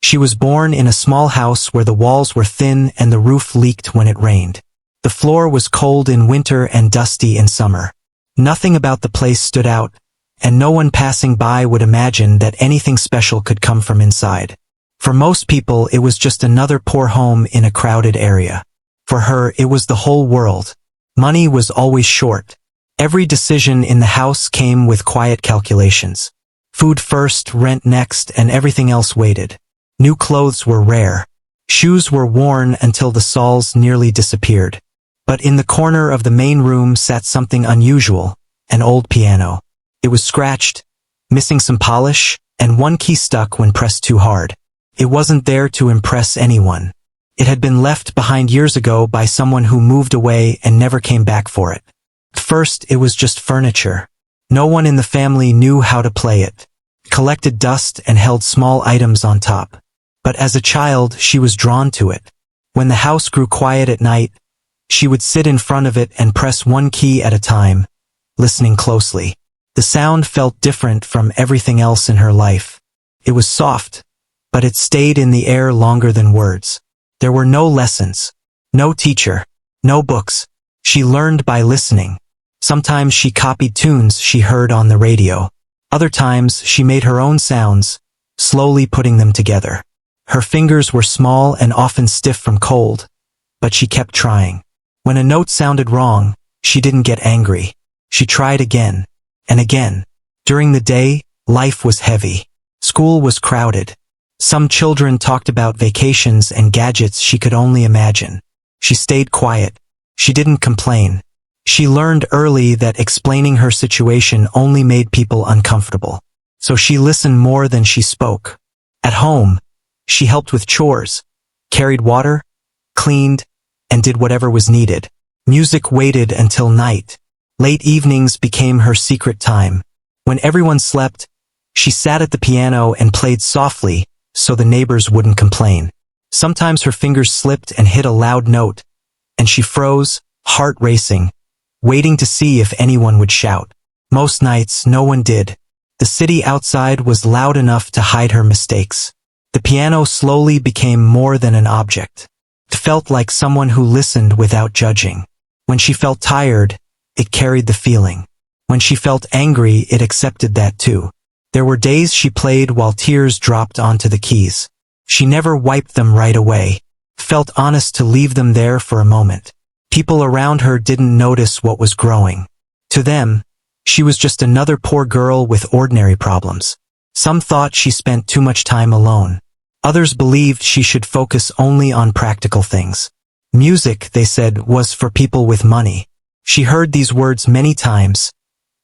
She was born in a small house where the walls were thin and the roof leaked when it rained. The floor was cold in winter and dusty in summer. Nothing about the place stood out, and no one passing by would imagine that anything special could come from inside. For most people, it was just another poor home in a crowded area. For her, it was the whole world. Money was always short. Every decision in the house came with quiet calculations. Food first, rent next, and everything else waited. New clothes were rare. Shoes were worn until the soles nearly disappeared. But in the corner of the main room sat something unusual, an old piano. It was scratched, missing some polish, and one key stuck when pressed too hard. It wasn't there to impress anyone. It had been left behind years ago by someone who moved away and never came back for it. At first, it was just furniture. No one in the family knew how to play it. It collected dust and held small items on top. But as a child, she was drawn to it. When the house grew quiet at night, she would sit in front of it and press one key at a time, listening closely. The sound felt different from everything else in her life. It was soft, but it stayed in the air longer than words. There were no lessons, no teacher, no books. She learned by listening. Sometimes she copied tunes she heard on the radio. Other times she made her own sounds, slowly putting them together. Her fingers were small and often stiff from cold, but she kept trying. When a note sounded wrong, she didn't get angry. She tried again and again. During the day, life was heavy. School was crowded. Some children talked about vacations and gadgets she could only imagine. She stayed quiet. She didn't complain. She learned early that explaining her situation only made people uncomfortable. So she listened more than she spoke. At home, she helped with chores, carried water, cleaned, and did whatever was needed. Music waited until night. Late evenings became her secret time. When everyone slept, she sat at the piano and played softly so the neighbors wouldn't complain. Sometimes her fingers slipped and hit a loud note, and she froze, heart racing, waiting to see if anyone would shout. Most nights, no one did. The city outside was loud enough to hide her mistakes. The piano slowly became more than an object. It felt like someone who listened without judging. When she felt tired, it carried the feeling. When she felt angry, it accepted that too. There were days she played while tears dropped onto the keys. She never wiped them right away. It felt honest to leave them there for a moment. People around her didn't notice what was growing. To them, she was just another poor girl with ordinary problems. Some thought she spent too much time alone. Others believed she should focus only on practical things. Music, they said, was for people with money. She heard these words many times,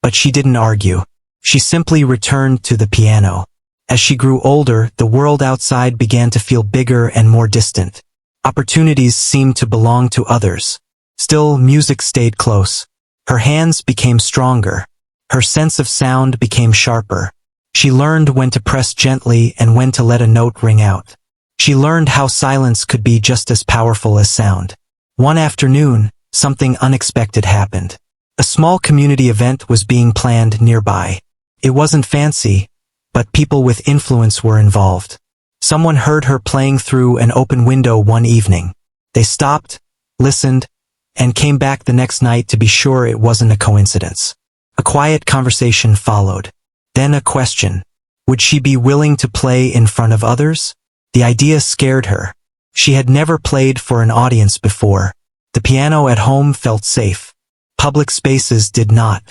but she didn't argue. She simply returned to the piano. As she grew older, the world outside began to feel bigger and more distant. Opportunities seemed to belong to others. Still, music stayed close. Her hands became stronger. Her sense of sound became sharper. She learned when to press gently and when to let a note ring out. She learned how silence could be just as powerful as sound. One afternoon, something unexpected happened. A small community event was being planned nearby. It wasn't fancy, but people with influence were involved. Someone heard her playing through an open window one evening. They stopped, listened, and came back the next night to be sure it wasn't a coincidence. A quiet conversation followed. Then a question. Would she be willing to play in front of others? The idea scared her. She had never played for an audience before. The piano at home felt safe. Public spaces did not.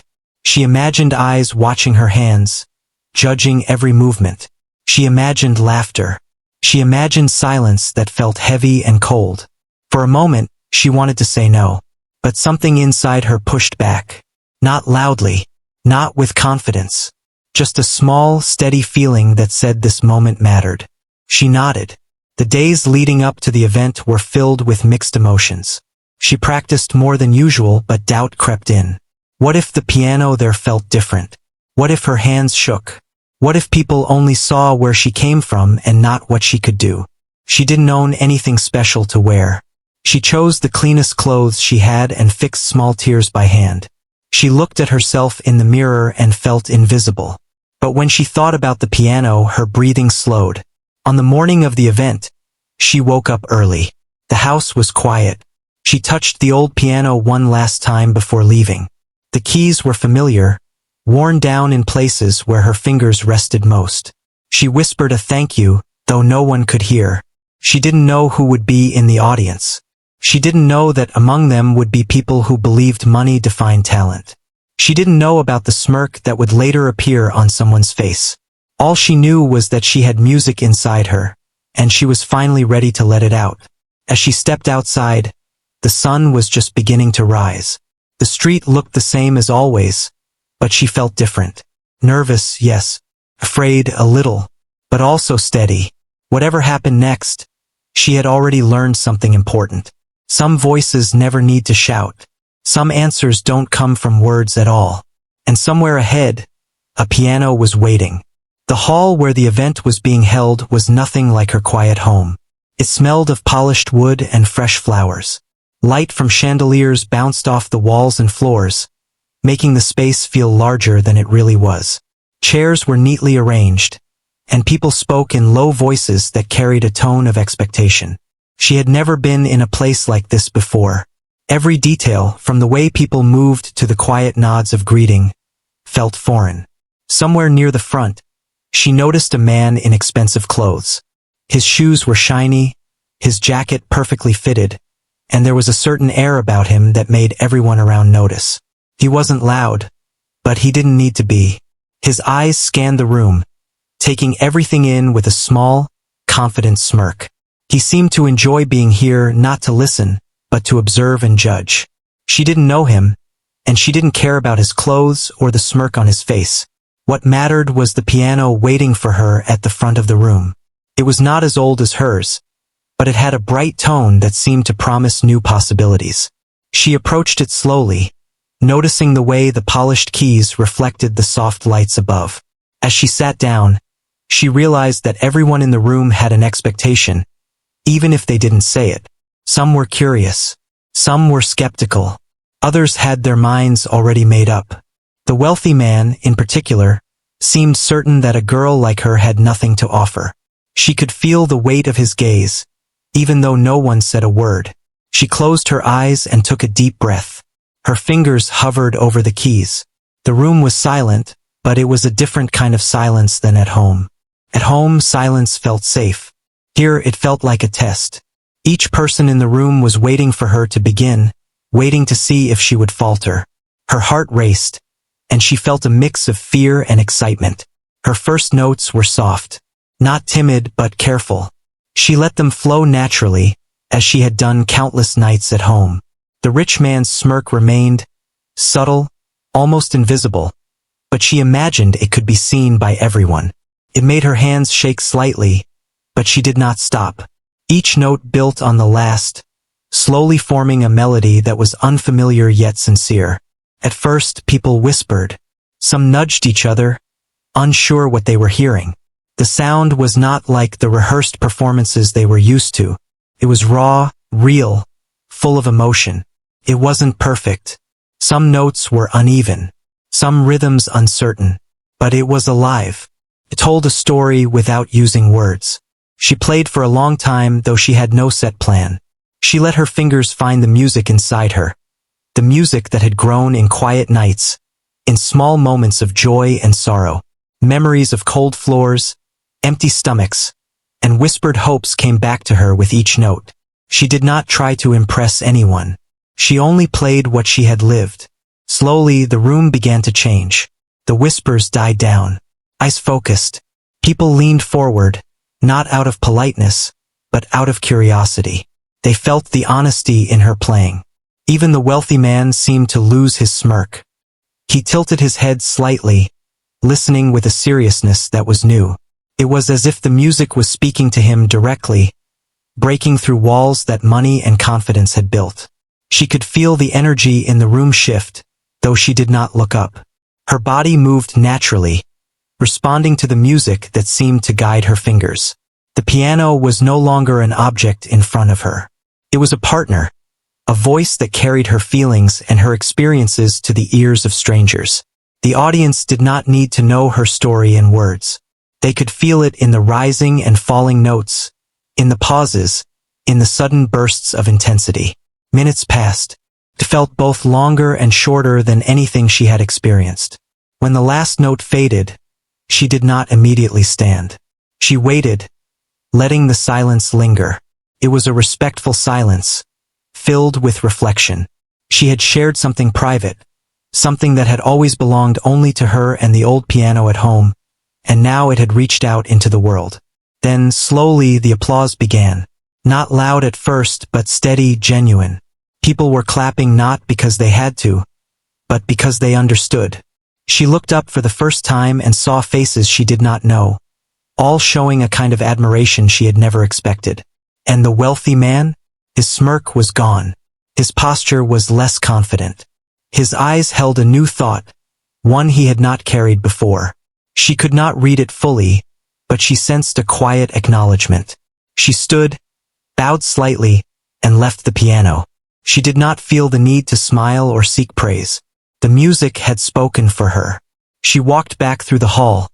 She imagined eyes watching her hands, judging every movement. She imagined laughter. She imagined silence that felt heavy and cold. For a moment, she wanted to say no, but something inside her pushed back. Not loudly, not with confidence. Just a small, steady feeling that said this moment mattered. She nodded. The days leading up to the event were filled with mixed emotions. She practiced more than usual, but doubt crept in. What if the piano there felt different? What if her hands shook? What if people only saw where she came from and not what she could do? She didn't own anything special to wear. She chose the cleanest clothes she had and fixed small tears by hand. She looked at herself in the mirror and felt invisible. But when she thought about the piano, her breathing slowed. On the morning of the event, she woke up early. The house was quiet. She touched the old piano one last time before leaving. The keys were familiar, worn down in places where her fingers rested most. She whispered a thank you, though no one could hear. She didn't know who would be in the audience. She didn't know that among them would be people who believed money defined talent. She didn't know about the smirk that would later appear on someone's face. All she knew was that she had music inside her, and she was finally ready to let it out. As she stepped outside, the sun was just beginning to rise. The street looked the same as always, but she felt different. Nervous, yes. Afraid, a little, but also steady. Whatever happened next, she had already learned something important. Some voices never need to shout. Some answers don't come from words at all. And somewhere ahead, a piano was waiting. The hall where the event was being held was nothing like her quiet home. It smelled of polished wood and fresh flowers. Light from chandeliers bounced off the walls and floors, making the space feel larger than it really was. Chairs were neatly arranged, and people spoke in low voices that carried a tone of expectation. She had never been in a place like this before. Every detail, from the way people moved to the quiet nods of greeting, felt foreign. Somewhere near the front, she noticed a man in expensive clothes. His shoes were shiny, his jacket perfectly fitted, and there was a certain air about him that made everyone around notice. He wasn't loud, but he didn't need to be. His eyes scanned the room, taking everything in with a small, confident smirk. He seemed to enjoy being here, not to listen, but to observe and judge. She didn't know him, and she didn't care about his clothes or the smirk on his face. What mattered was the piano waiting for her at the front of the room. It was not as old as hers, but it had a bright tone that seemed to promise new possibilities. She approached it slowly, noticing the way the polished keys reflected the soft lights above. As she sat down, she realized that everyone in the room had an expectation, even if they didn't say it. Some were curious. Some were skeptical. Others had their minds already made up. The wealthy man, in particular, seemed certain that a girl like her had nothing to offer. She could feel the weight of his gaze, even though no one said a word. She closed her eyes and took a deep breath. Her fingers hovered over the keys. The room was silent, but it was a different kind of silence than at home. At home, silence felt safe. Here, it felt like a test. Each person in the room was waiting for her to begin, waiting to see if she would falter. Her heart raced, and she felt a mix of fear and excitement. Her first notes were soft, not timid but careful. She let them flow naturally, as she had done countless nights at home. The rich man's smirk remained subtle, almost invisible, but she imagined it could be seen by everyone. It made her hands shake slightly, but she did not stop. Each note built on the last, slowly forming a melody that was unfamiliar yet sincere. At first, people whispered. Some nudged each other, unsure what they were hearing. The sound was not like the rehearsed performances they were used to. It was raw, real, full of emotion. It wasn't perfect. Some notes were uneven, some rhythms uncertain, but it was alive. It told a story without using words. She played for a long time, though she had no set plan. She let her fingers find the music inside her, the music that had grown in quiet nights, in small moments of joy and sorrow. Memories of cold floors, empty stomachs, and whispered hopes came back to her with each note. She did not try to impress anyone. She only played what she had lived. Slowly, the room began to change. The whispers died down. Eyes focused. People leaned forward, not out of politeness, but out of curiosity. They felt the honesty in her playing. Even the wealthy man seemed to lose his smirk. He tilted his head slightly, listening with a seriousness that was new. It was as if the music was speaking to him directly, breaking through walls that money and confidence had built. She could feel the energy in the room shift, though she did not look up. Her body moved naturally, responding to the music that seemed to guide her fingers. The piano was no longer an object in front of her. It was a partner, a voice that carried her feelings and her experiences to the ears of strangers. The audience did not need to know her story in words. They could feel it in the rising and falling notes, in the pauses, in the sudden bursts of intensity. Minutes passed. It felt both longer and shorter than anything she had experienced. When the last note faded, she did not immediately stand. She waited, letting the silence linger. It was a respectful silence, filled with reflection. She had shared something private, something that had always belonged only to her and the old piano at home, and now it had reached out into the world. Then, slowly, the applause began. Not loud at first, but steady, genuine. People were clapping not because they had to, but because they understood. She looked up for the first time and saw faces she did not know, all showing a kind of admiration she had never expected. And the wealthy man? His smirk was gone. His posture was less confident. His eyes held a new thought, one he had not carried before. She could not read it fully, but she sensed a quiet acknowledgement. She stood, bowed slightly, and left the piano. She did not feel the need to smile or seek praise. The music had spoken for her. She walked back through the hall,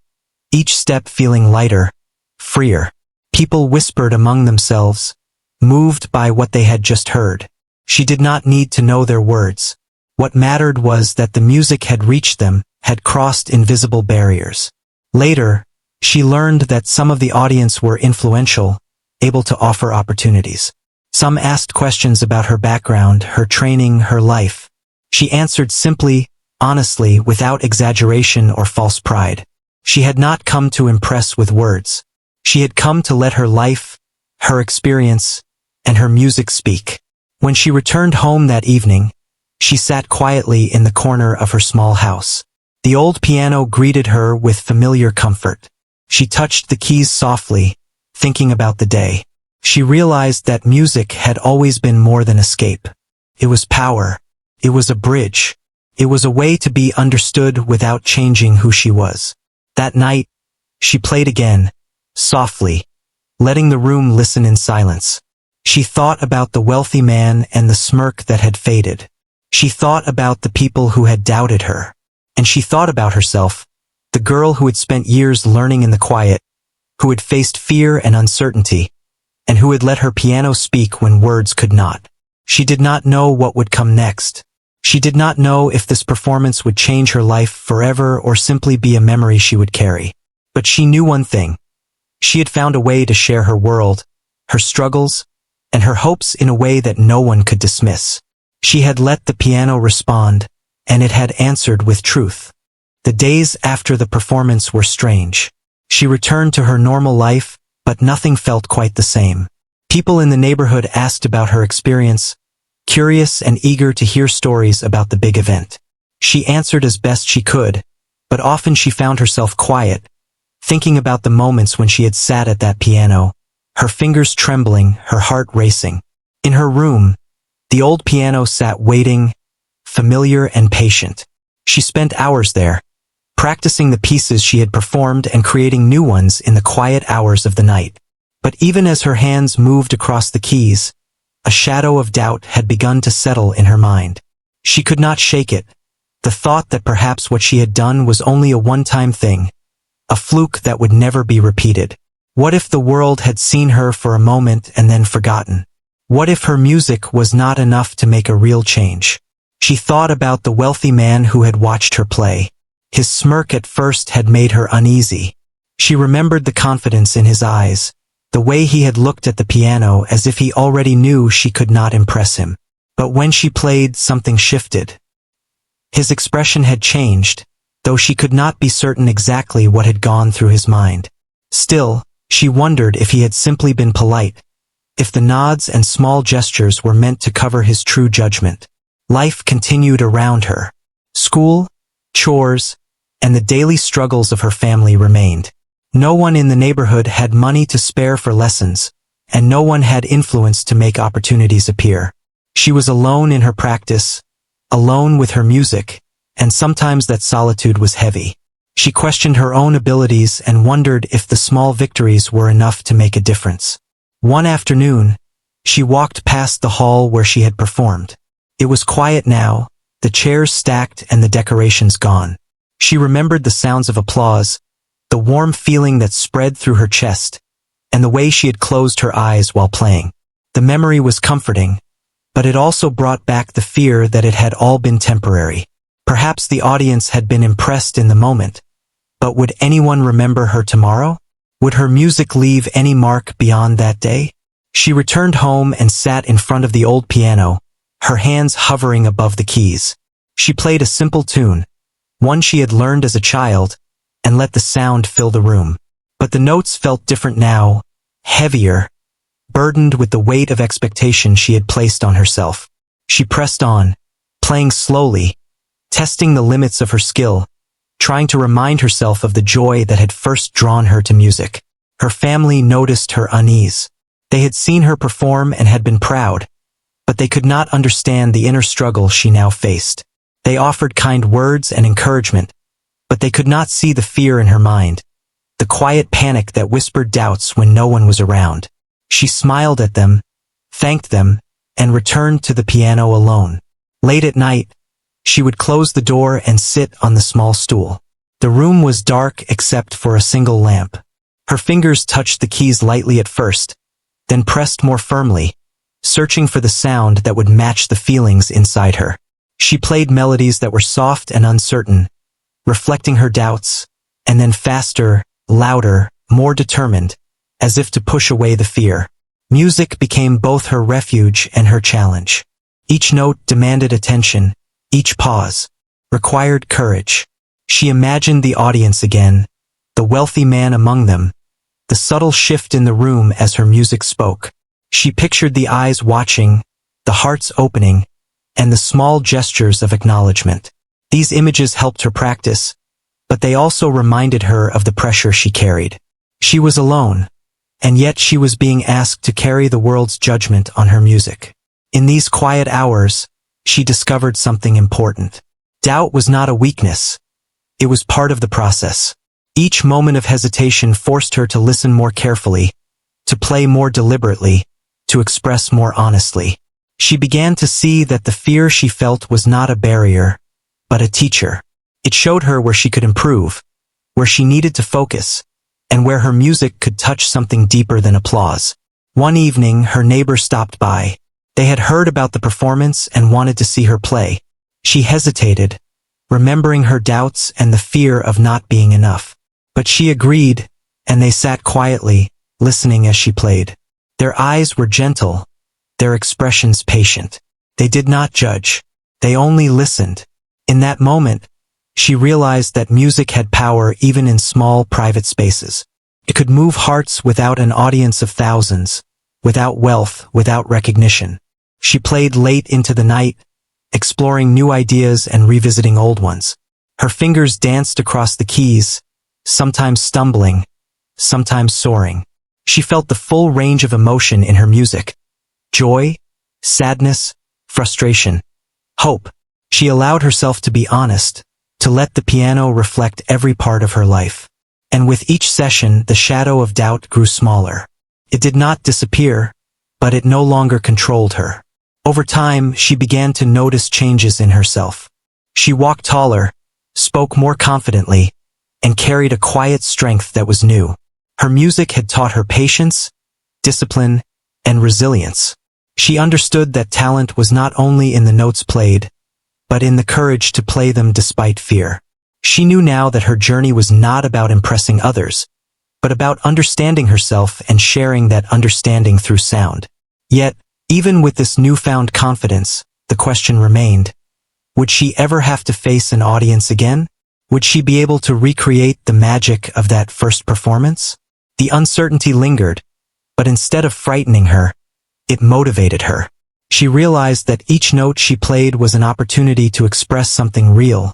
each step feeling lighter, freer. People whispered among themselves, moved by what they had just heard. She did not need to know their words. What mattered was that the music had reached them, had crossed invisible barriers. Later, she learned that some of the audience were influential, able to offer opportunities. Some asked questions about her background, her training, her life. She answered simply, honestly, without exaggeration or false pride. She had not come to impress with words. She had come to let her life, her experience, and her music speak. When she returned home that evening, she sat quietly in the corner of her small house. The old piano greeted her with familiar comfort. She touched the keys softly, thinking about the day. She realized that music had always been more than escape. It was power. It was a bridge. It was a way to be understood without changing who she was. That night, she played again, softly, letting the room listen in silence. She thought about the wealthy man and the smirk that had faded. She thought about the people who had doubted her. And she thought about herself, the girl who had spent years learning in the quiet, who had faced fear and uncertainty, and who had let her piano speak when words could not. She did not know what would come next. She did not know if this performance would change her life forever or simply be a memory she would carry. But she knew one thing. She had found a way to share her world, her struggles, and her hopes in a way that no one could dismiss. She had let the piano respond, and it had answered with truth. The days after the performance were strange. She returned to her normal life, but nothing felt quite the same. People in the neighborhood asked about her experience, curious and eager to hear stories about the big event. She answered as best she could, but often she found herself quiet, thinking about the moments when she had sat at that piano, her fingers trembling, her heart racing. In her room, the old piano sat waiting, familiar and patient. She spent hours there, practicing the pieces she had performed and creating new ones in the quiet hours of the night. But even as her hands moved across the keys, a shadow of doubt had begun to settle in her mind. She could not shake it, the thought that perhaps what she had done was only a one-time thing, a fluke that would never be repeated. What if the world had seen her for a moment and then forgotten? What if her music was not enough to make a real change? She thought about the wealthy man who had watched her play. His smirk at first had made her uneasy. She remembered the confidence in his eyes, the way he had looked at the piano as if he already knew she could not impress him. But when she played, something shifted. His expression had changed, though she could not be certain exactly what had gone through his mind. Still, she wondered if he had simply been polite, if the nods and small gestures were meant to cover his true judgment. Life continued around her. School, chores, and the daily struggles of her family remained. No one in the neighborhood had money to spare for lessons, and no one had influence to make opportunities appear. She was alone in her practice, alone with her music, and sometimes that solitude was heavy. She questioned her own abilities and wondered if the small victories were enough to make a difference. One afternoon, she walked past the hall where she had performed. It was quiet now, the chairs stacked and the decorations gone. She remembered the sounds of applause, the warm feeling that spread through her chest, and the way she had closed her eyes while playing. The memory was comforting, but it also brought back the fear that it had all been temporary. Perhaps the audience had been impressed in the moment, but would anyone remember her tomorrow? Would her music leave any mark beyond that day? She returned home and sat in front of the old piano, her hands hovering above the keys. She played a simple tune, one she had learned as a child, and let the sound fill the room. But the notes felt different now, heavier, burdened with the weight of expectation she had placed on herself. She pressed on, playing slowly, testing the limits of her skill, trying to remind herself of the joy that had first drawn her to music. Her family noticed her unease. They had seen her perform and had been proud, but they could not understand the inner struggle she now faced. They offered kind words and encouragement, but they could not see the fear in her mind, the quiet panic that whispered doubts when no one was around. She smiled at them, thanked them, and returned to the piano alone. Late at night, she would close the door and sit on the small stool. The room was dark except for a single lamp. Her fingers touched the keys lightly at first, then pressed more firmly, searching for the sound that would match the feelings inside her. She played melodies that were soft and uncertain, reflecting her doubts, and then faster, louder, more determined, as if to push away the fear. Music became both her refuge and her challenge. Each note demanded attention, each pause required courage. She imagined the audience again, the wealthy man among them, the subtle shift in the room as her music spoke. She pictured the eyes watching, the hearts opening, and the small gestures of acknowledgement. These images helped her practice, but they also reminded her of the pressure she carried. She was alone, and yet she was being asked to carry the world's judgment on her music. In these quiet hours, she discovered something important. Doubt was not a weakness. It was part of the process. Each moment of hesitation forced her to listen more carefully, to play more deliberately, to express more honestly. She began to see that the fear she felt was not a barrier, but a teacher. It showed her where she could improve, where she needed to focus, and where her music could touch something deeper than applause. One evening, her neighbor stopped by. They had heard about the performance and wanted to see her play. She hesitated, remembering her doubts and the fear of not being enough. But she agreed, and they sat quietly, listening as she played. Their eyes were gentle, their expressions patient. They did not judge. They only listened. In that moment, she realized that music had power even in small private spaces. It could move hearts without an audience of thousands, without wealth, without recognition. She played late into the night, exploring new ideas and revisiting old ones. Her fingers danced across the keys, sometimes stumbling, sometimes soaring. She felt the full range of emotion in her music: joy, sadness, frustration, hope. She allowed herself to be honest, to let the piano reflect every part of her life. And with each session, the shadow of doubt grew smaller. It did not disappear, but it no longer controlled her. Over time, she began to notice changes in herself. She walked taller, spoke more confidently, and carried a quiet strength that was new. Her music had taught her patience, discipline, and resilience. She understood that talent was not only in the notes played, but in the courage to play them despite fear. She knew now that her journey was not about impressing others, but about understanding herself and sharing that understanding through sound. Yet, even with this newfound confidence, the question remained: would she ever have to face an audience again? Would she be able to recreate the magic of that first performance? The uncertainty lingered, but instead of frightening her, it motivated her. She realized that each note she played was an opportunity to express something real,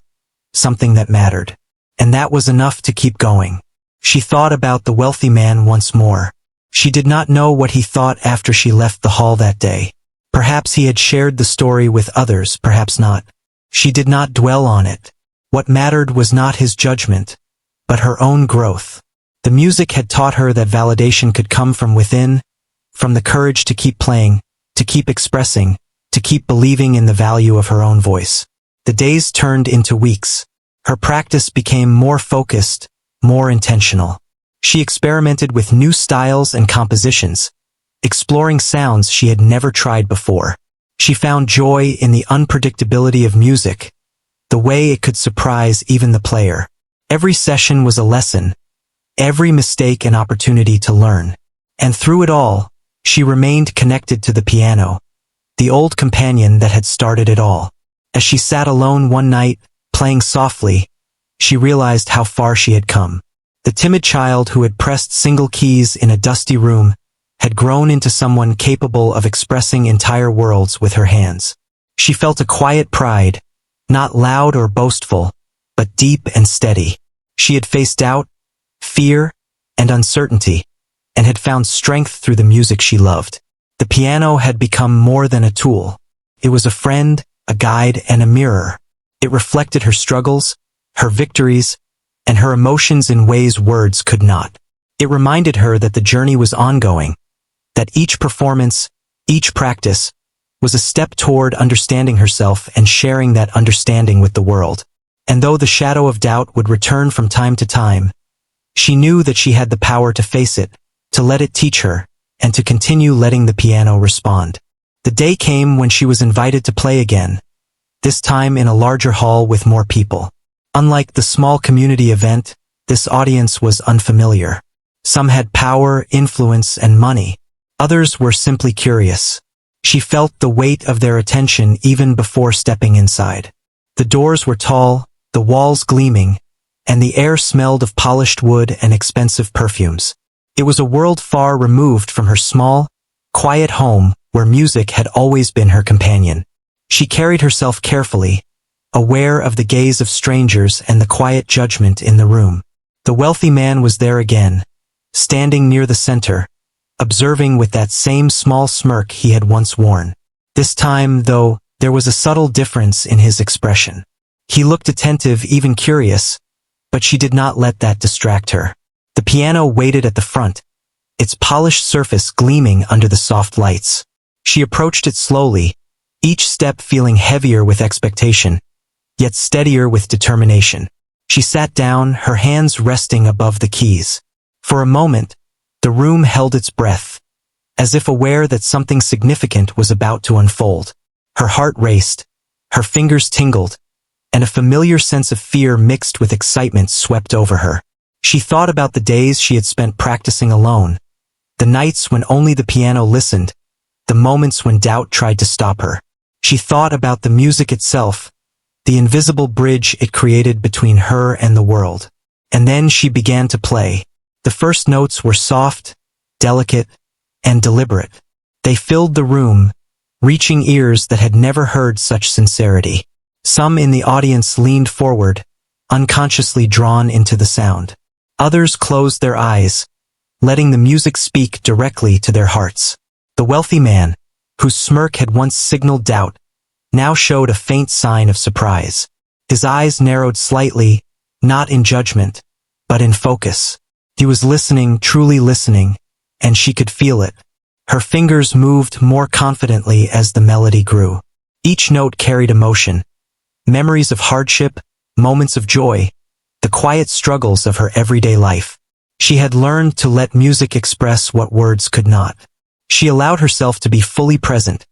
something that mattered. And that was enough to keep going. She thought about the wealthy man once more. She did not know what he thought after she left the hall that day. Perhaps he had shared the story with others, perhaps not. She did not dwell on it. What mattered was not his judgment, but her own growth. The music had taught her that validation could come from within, from the courage to keep playing, to keep expressing, to keep believing in the value of her own voice. The days turned into weeks. Her practice became more focused, more intentional. She experimented with new styles and compositions, exploring sounds she had never tried before. She found joy in the unpredictability of music, the way it could surprise even the player. Every session was a lesson, every mistake an opportunity to learn. And through it all, she remained connected to the piano, the old companion that had started it all. As she sat alone one night, playing softly, she realized how far she had come. The timid child who had pressed single keys in a dusty room had grown into someone capable of expressing entire worlds with her hands. She felt a quiet pride, not loud or boastful, but deep and steady. She had faced doubt, fear, and uncertainty, and had found strength through the music she loved. The piano had become more than a tool. It was a friend, a guide, and a mirror. It reflected her struggles, her victories, and her emotions in ways words could not. It reminded her that the journey was ongoing, that each performance, each practice, was a step toward understanding herself and sharing that understanding with the world. And though the shadow of doubt would return from time to time, she knew that she had the power to face it, to let it teach her, and to continue letting the piano respond. The day came when she was invited to play again, this time in a larger hall with more people. Unlike the small community event, this audience was unfamiliar. Some had power, influence, and money. Others were simply curious. She felt the weight of their attention even before stepping inside. The doors were tall, the walls gleaming, and the air smelled of polished wood and expensive perfumes. It was a world far removed from her small, quiet home where music had always been her companion. She carried herself carefully, aware of the gaze of strangers and the quiet judgment in the room. The wealthy man was there again, standing near the center, observing with that same small smirk he had once worn. This time, though, there was a subtle difference in his expression. He looked attentive, even curious, but she did not let that distract her. The piano waited at the front, its polished surface gleaming under the soft lights. She approached it slowly, each step feeling heavier with expectation, yet steadier with determination. She sat down, her hands resting above the keys. For a moment, the room held its breath, as if aware that something significant was about to unfold. Her heart raced, her fingers tingled, and a familiar sense of fear mixed with excitement swept over her. She thought about the days she had spent practicing alone, the nights when only the piano listened, the moments when doubt tried to stop her. She thought about the music itself, the invisible bridge it created between her and the world. And then she began to play. The first notes were soft, delicate, and deliberate. They filled the room, reaching ears that had never heard such sincerity. Some in the audience leaned forward, unconsciously drawn into the sound. Others closed their eyes, letting the music speak directly to their hearts. The wealthy man, whose smirk had once signaled doubt, now showed a faint sign of surprise. His eyes narrowed slightly, not in judgment, but in focus. He was listening, truly listening, and she could feel it. Her fingers moved more confidently as the melody grew. Each note carried emotion, memories of hardship, moments of joy, the quiet struggles of her everyday life. She had learned to let music express what words could not. She allowed herself to be fully present,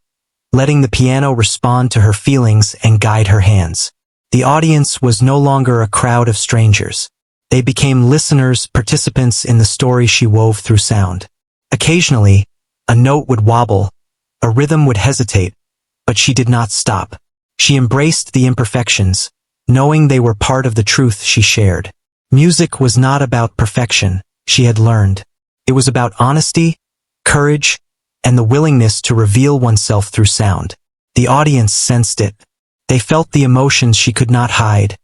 letting the piano respond to her feelings and guide her hands. The audience was no longer a crowd of strangers. They became listeners, participants in the story she wove through sound. Occasionally, a note would wobble, a rhythm would hesitate, but she did not stop. She embraced the imperfections, knowing they were part of the truth she shared. Music was not about perfection, she had learned. It was about honesty, courage, and the willingness to reveal oneself through sound. The audience sensed it. They felt the emotions she could not hide,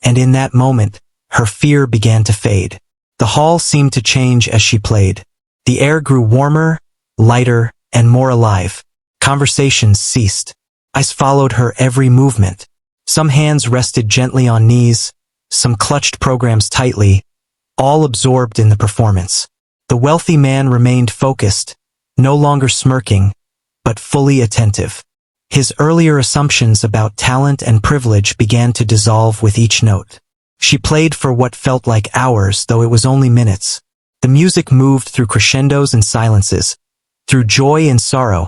and in that moment, her fear began to fade. The hall seemed to change as she played. The air grew warmer, lighter, and more alive. Conversations ceased. Eyes followed her every movement. Some hands rested gently on knees, some clutched programs tightly, all absorbed in the performance. The wealthy man remained focused, no longer smirking, but fully attentive. His earlier assumptions about talent and privilege began to dissolve with each note. She played for what felt like hours, though it was only minutes. The music moved through crescendos and silences, through joy and sorrow,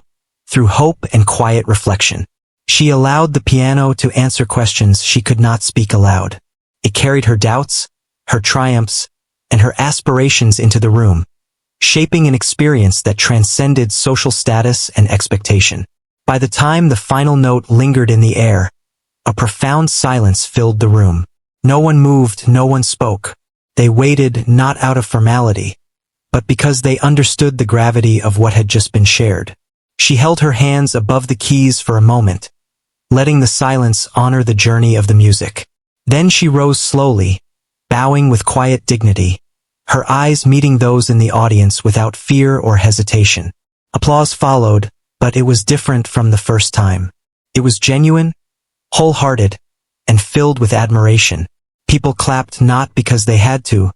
through hope and quiet reflection. She allowed the piano to answer questions she could not speak aloud. It carried her doubts, her triumphs, and her aspirations into the room, shaping an experience that transcended social status and expectation. By the time the final note lingered in the air, a profound silence filled the room. No one moved, no one spoke. They waited not out of formality, but because they understood the gravity of what had just been shared. She held her hands above the keys for a moment, letting the silence honor the journey of the music. Then she rose slowly, bowing with quiet dignity, her eyes meeting those in the audience without fear or hesitation. Applause followed, but it was different from the first time. It was genuine, wholehearted, and filled with admiration. People clapped not because they had to,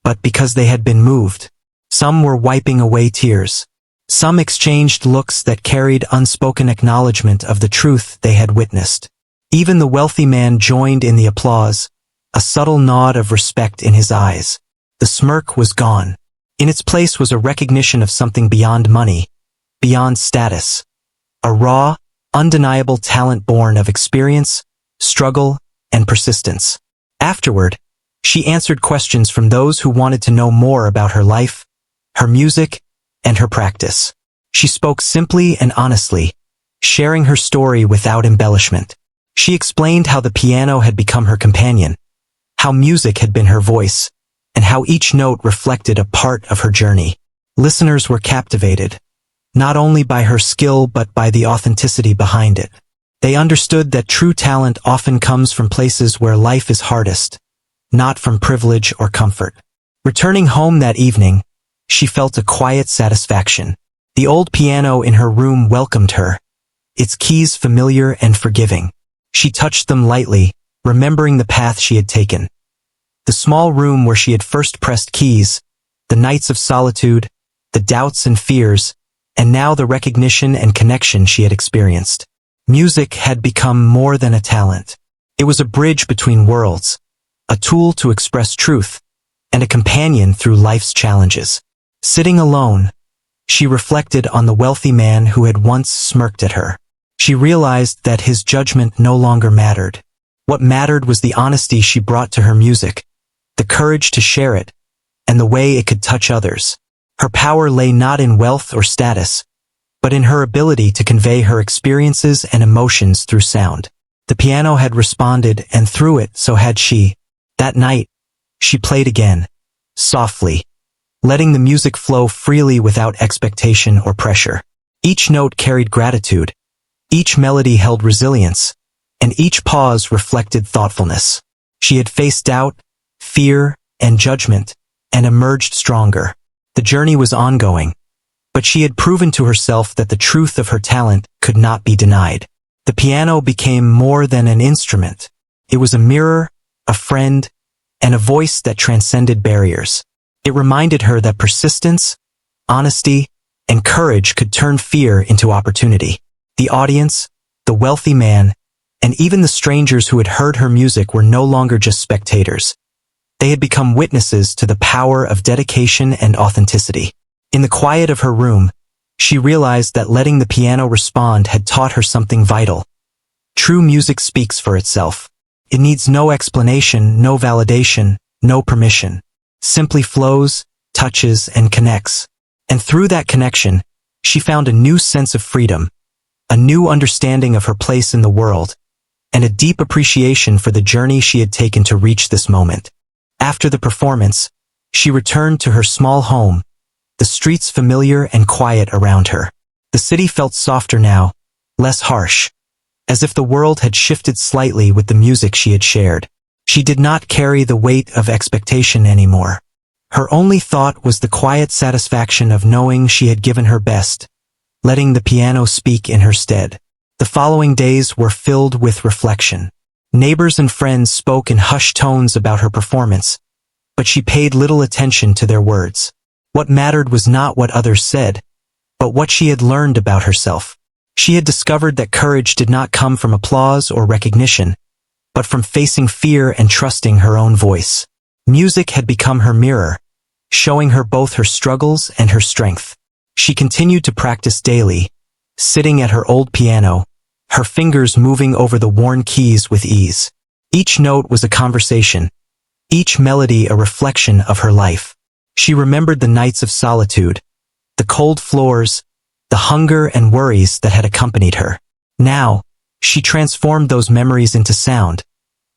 but because they had been moved. Some were wiping away tears. Some exchanged looks that carried unspoken acknowledgement of the truth they had witnessed. Even the wealthy man joined in the applause, a subtle nod of respect in his eyes. The smirk was gone. In its place was a recognition of something beyond money, beyond status. A raw, undeniable talent born of experience, struggle, and persistence. Afterward, she answered questions from those who wanted to know more about her life, her music, and her practice. She spoke simply and honestly, sharing her story without embellishment. She explained how the piano had become her companion, how music had been her voice, and how each note reflected a part of her journey. Listeners were captivated, not only by her skill but by the authenticity behind it. They understood that true talent often comes from places where life is hardest, not from privilege or comfort. Returning home that evening, she felt a quiet satisfaction. The old piano in her room welcomed her, its keys familiar and forgiving. She touched them lightly, remembering the path she had taken. The small room where she had first pressed keys, the nights of solitude, the doubts and fears, and now the recognition and connection she had experienced. Music had become more than a talent. It was a bridge between worlds, a tool to express truth, and a companion through life's challenges. Sitting alone, she reflected on the wealthy man who had once smirked at her. She realized that his judgment no longer mattered. What mattered was the honesty she brought to her music, the courage to share it, and the way it could touch others. Her power lay not in wealth or status, but in her ability to convey her experiences and emotions through sound. The piano had responded, and through it, so had she. That night, she played again, softly, letting the music flow freely without expectation or pressure. Each note carried gratitude, each melody held resilience, and each pause reflected thoughtfulness. She had faced doubt, fear, and judgment, and emerged stronger. The journey was ongoing, but she had proven to herself that the truth of her talent could not be denied. The piano became more than an instrument. It was a mirror, a friend, and a voice that transcended barriers. It reminded her that persistence, honesty, and courage could turn fear into opportunity. The audience, the wealthy man, and even the strangers who had heard her music were no longer just spectators. They had become witnesses to the power of dedication and authenticity. In the quiet of her room, she realized that letting the piano respond had taught her something vital. True music speaks for itself. It needs no explanation, no validation, no permission. Simply flows, touches, and connects. And through that connection, she found a new sense of freedom, a new understanding of her place in the world, and a deep appreciation for the journey she had taken to reach this moment. After the performance, she returned to her small home, the streets familiar and quiet around her. The city felt softer now, less harsh, as if the world had shifted slightly with the music she had shared. She did not carry the weight of expectation anymore. Her only thought was the quiet satisfaction of knowing she had given her best, letting the piano speak in her stead. The following days were filled with reflection. Neighbors and friends spoke in hushed tones about her performance, but she paid little attention to their words. What mattered was not what others said, but what she had learned about herself. She had discovered that courage did not come from applause or recognition, but from facing fear and trusting her own voice. Music had become her mirror, showing her both her struggles and her strength. She continued to practice daily, sitting at her old piano, her fingers moving over the worn keys with ease. Each note was a conversation, each melody a reflection of her life. She remembered the nights of solitude, the cold floors, the hunger and worries that had accompanied her. Now, she transformed those memories into sound,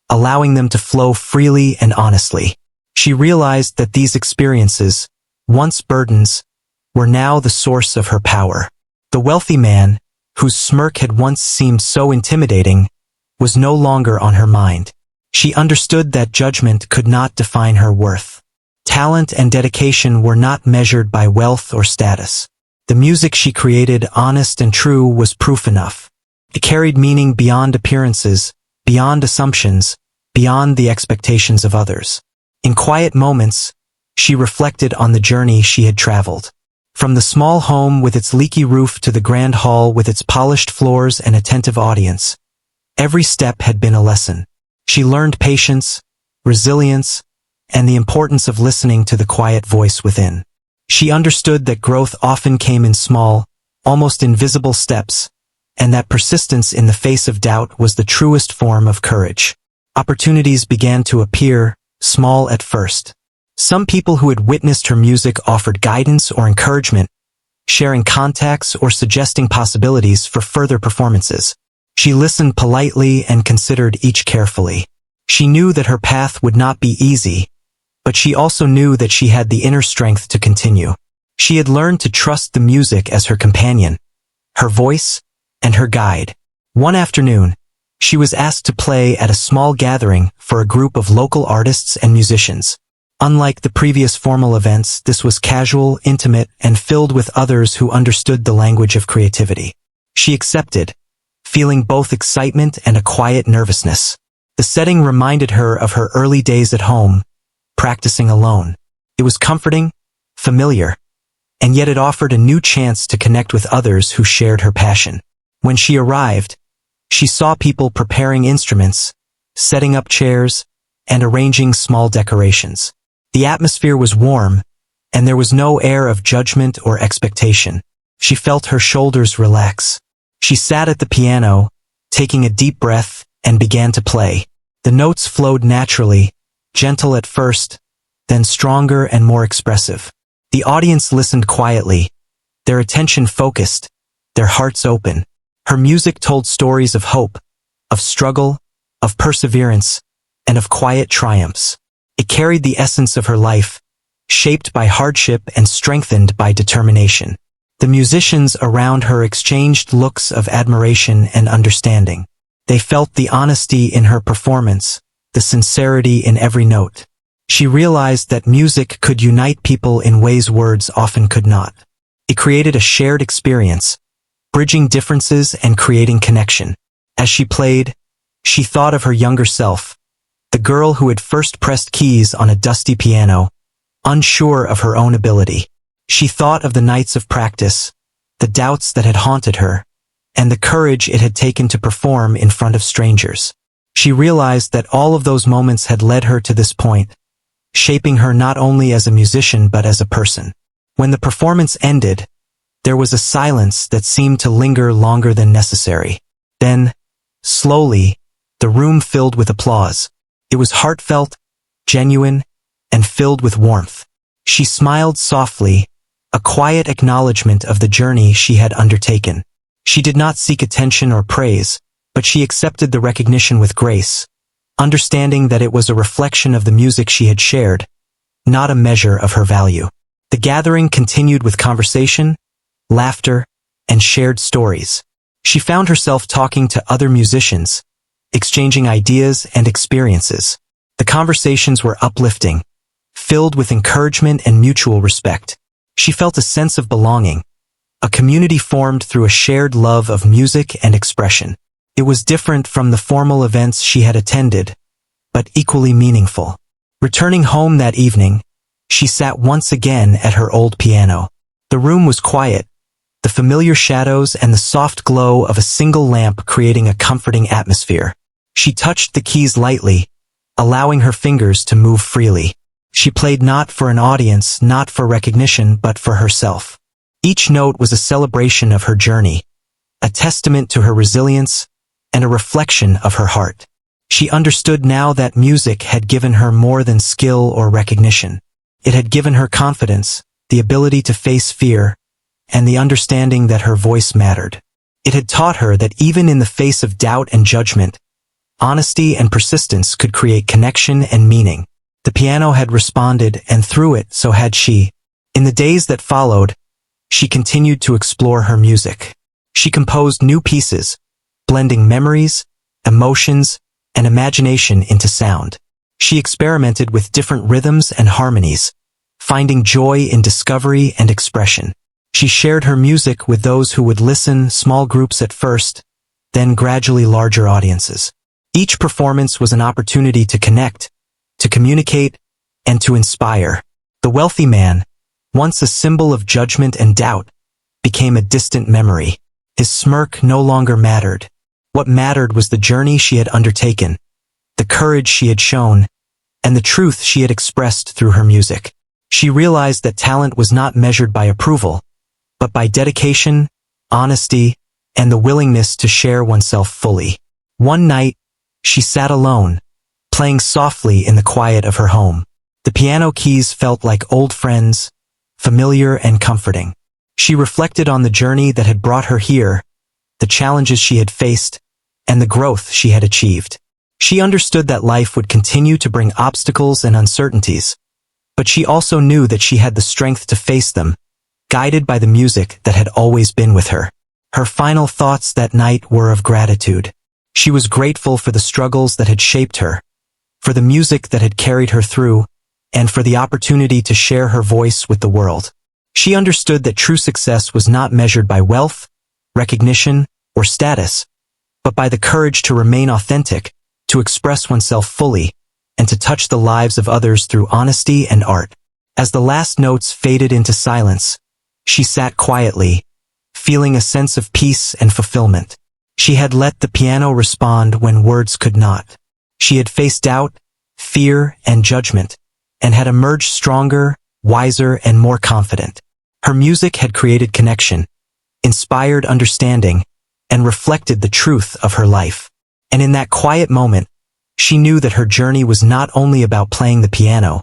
allowing them to flow freely and honestly. She realized that these experiences, once burdens, were now the source of her power. The wealthy man, whose smirk had once seemed so intimidating, was no longer on her mind. She understood that judgment could not define her worth. Talent and dedication were not measured by wealth or status. The music she created, honest and true, was proof enough. It carried meaning beyond appearances, beyond assumptions, beyond the expectations of others. In quiet moments, she reflected on the journey she had traveled. From the small home with its leaky roof to the grand hall with its polished floors and attentive audience, every step had been a lesson. She learned patience, resilience, and the importance of listening to the quiet voice within. She understood that growth often came in small, almost invisible steps, and that persistence in the face of doubt was the truest form of courage. Opportunities began to appear, small at first. Some people who had witnessed her music offered guidance or encouragement, sharing contacts or suggesting possibilities for further performances. She listened politely and considered each carefully. She knew that her path would not be easy, but she also knew that she had the inner strength to continue. She had learned to trust the music as her companion, her voice, and her guide. One afternoon, she was asked to play at a small gathering for a group of local artists and musicians. Unlike the previous formal events, this was casual, intimate, and filled with others who understood the language of creativity. She accepted, feeling both excitement and a quiet nervousness. The setting reminded her of her early days at home, practicing alone. It was comforting, familiar, and yet it offered a new chance to connect with others who shared her passion. When she arrived, she saw people preparing instruments, setting up chairs, and arranging small decorations. The atmosphere was warm, and there was no air of judgment or expectation. She felt her shoulders relax. She sat at the piano, taking a deep breath, and began to play. The notes flowed naturally, gentle at first, then stronger and more expressive. The audience listened quietly, their attention focused, their hearts open. Her music told stories of hope, of struggle, of perseverance, and of quiet triumphs. It carried the essence of her life, shaped by hardship and strengthened by determination. The musicians around her exchanged looks of admiration and understanding. They felt the honesty in her performance, the sincerity in every note. She realized that music could unite people in ways words often could not. It created a shared experience, bridging differences and creating connection. As she played, she thought of her younger self, the girl who had first pressed keys on a dusty piano, unsure of her own ability. She thought of the nights of practice, the doubts that had haunted her, and the courage it had taken to perform in front of strangers. She realized that all of those moments had led her to this point, shaping her not only as a musician but as a person. When the performance ended, there was a silence that seemed to linger longer than necessary. Then, slowly, the room filled with applause. It was heartfelt, genuine, and filled with warmth. She smiled softly, a quiet acknowledgement of the journey she had undertaken. She did not seek attention or praise, but she accepted the recognition with grace, understanding that it was a reflection of the music she had shared, not a measure of her value. The gathering continued with conversation, laughter, and shared stories. She found herself talking to other musicians, exchanging ideas and experiences. The conversations were uplifting, filled with encouragement and mutual respect. She felt a sense of belonging, a community formed through a shared love of music and expression. It was different from the formal events she had attended, but equally meaningful. Returning home that evening, she sat once again at her old piano. The room was quiet, the familiar shadows and the soft glow of a single lamp creating a comforting atmosphere. She touched the keys lightly, allowing her fingers to move freely. She played not for an audience, not for recognition, but for herself. Each note was a celebration of her journey, a testament to her resilience, and a reflection of her heart. She understood now that music had given her more than skill or recognition. It had given her confidence, the ability to face fear, and the understanding that her voice mattered. It had taught her that even in the face of doubt and judgment, honesty and persistence could create connection and meaning. The piano had responded, and through it, so had she. In the days that followed, she continued to explore her music. She composed new pieces, blending memories, emotions, and imagination into sound. She experimented with different rhythms and harmonies, finding joy in discovery and expression. She shared her music with those who would listen, small groups at first, then gradually larger audiences. Each performance was an opportunity to connect, to communicate, and to inspire. The wealthy man, once a symbol of judgment and doubt, became a distant memory. His smirk no longer mattered. What mattered was the journey she had undertaken, the courage she had shown, and the truth she had expressed through her music. She realized that talent was not measured by approval, but by dedication, honesty, and the willingness to share oneself fully. One night, she sat alone, playing softly in the quiet of her home. The piano keys felt like old friends, familiar and comforting. She reflected on the journey that had brought her here, the challenges she had faced, and the growth she had achieved. She understood that life would continue to bring obstacles and uncertainties, but she also knew that she had the strength to face them, guided by the music that had always been with her. Her final thoughts that night were of gratitude. She was grateful for the struggles that had shaped her, for the music that had carried her through, and for the opportunity to share her voice with the world. She understood that true success was not measured by wealth, recognition, or status, but by the courage to remain authentic, to express oneself fully, and to touch the lives of others through honesty and art. As the last notes faded into silence, she sat quietly, feeling a sense of peace and fulfillment. She had let the piano respond when words could not. She had faced doubt, fear, and judgment, and had emerged stronger, wiser, and more confident. Her music had created connection, inspired understanding, and reflected the truth of her life. And in that quiet moment, she knew that her journey was not only about playing the piano,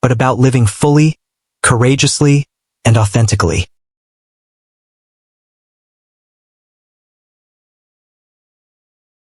but about living fully, courageously, and authentically.